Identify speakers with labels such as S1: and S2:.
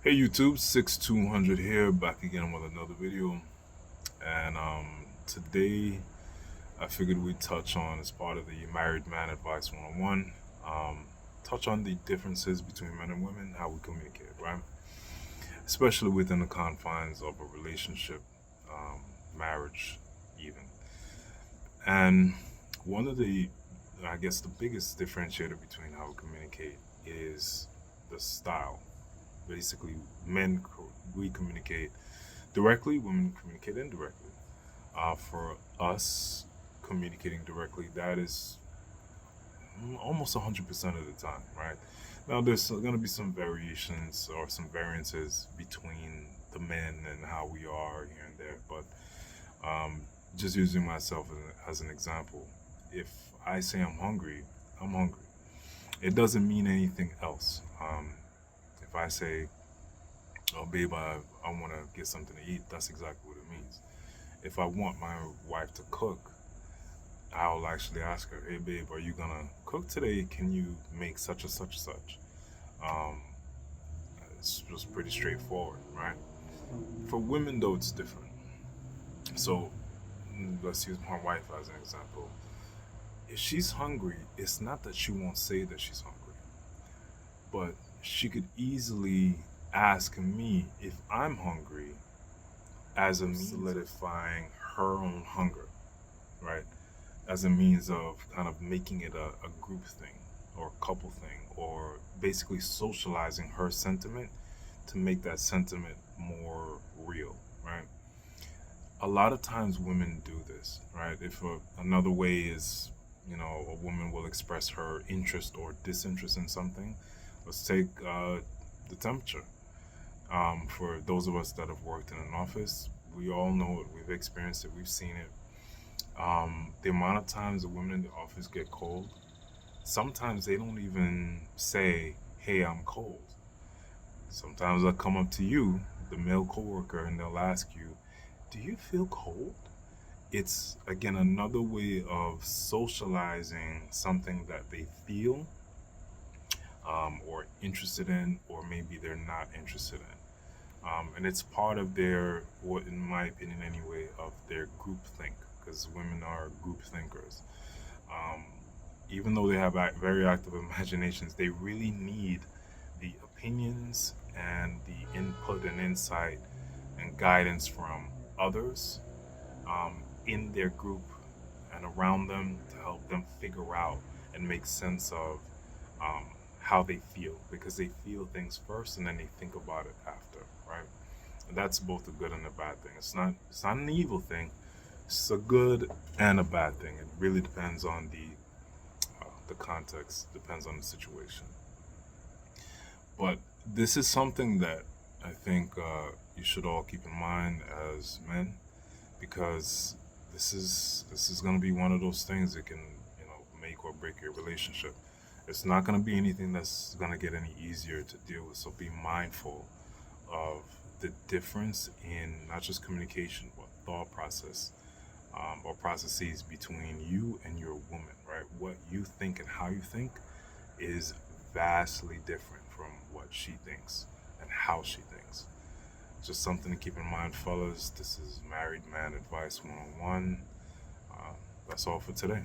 S1: Hey YouTube, 6200 here, back again with another video. And today I figured we'd touch on, as part of the Married Man Advice 101, touch on the differences between men and women, how we communicate, right? Especially within the confines of a relationship, marriage, even. And one of the, I guess, the biggest differentiator between how we communicate is the style. Basically, we communicate directly, women communicate indirectly. For us, communicating directly, that is almost 100% of the time, right? Now, there's going to be some variations or some variances between the men and how we are here and there, but um, just using myself as an example, if I say I'm hungry, I'm hungry. It doesn't mean anything else. If I say, "Oh, babe, I want to get something to eat," that's exactly what it means. If I want my wife to cook, I'll actually ask her, "Hey, babe, are you gonna cook today? Can you make such and such and such?" Um, it's just pretty straightforward, right? For women, though, it's different. So let's use my wife as an example. If she's hungry, it's not that she won't say that she's hungry, but she could easily ask me if I'm hungry as a means solidifying her own hunger, right? As a means of kind of making it a group thing or a couple thing, or basically socializing her sentiment to make that sentiment more real, right? A lot of times women do this, right? If another way is, a woman will express her interest or disinterest in something. Let's take the temperature. For those of us that have worked in an office, we all know it. We've experienced it. We've seen it. The amount of times the women in the office get cold, sometimes they don't even say, "Hey, I'm cold." Sometimes they'll come up to you, the male coworker, and they'll ask you, "Do you feel cold?" It's again another way of socializing something that they feel, or interested in, or maybe they're not interested in. And it's part of their, what in my opinion anyway, of their group think, because women are group thinkers. Um, Even though they have very active imaginations, they really need the opinions and the input and insight and guidance from others, in their group and around them, to help them figure out and make sense of um, how they feel, because they feel things first and then they think about it after, right? And that's both a good and a bad thing. It's not an evil thing. It's a good and a bad thing. It really depends on the context, depends on the situation. But this is something that I think you should all keep in mind as men, because this is going to be one of those things that can, make or break your relationship. It's not going to be anything that's going to get any easier to deal with. So be mindful of the difference in not just communication but thought process, or processes between you and your woman, right? What you think and how you think is vastly different from what she thinks and how she thinks. Just something to keep in mind, fellas. This is Married Man Advice 101. That's all for today.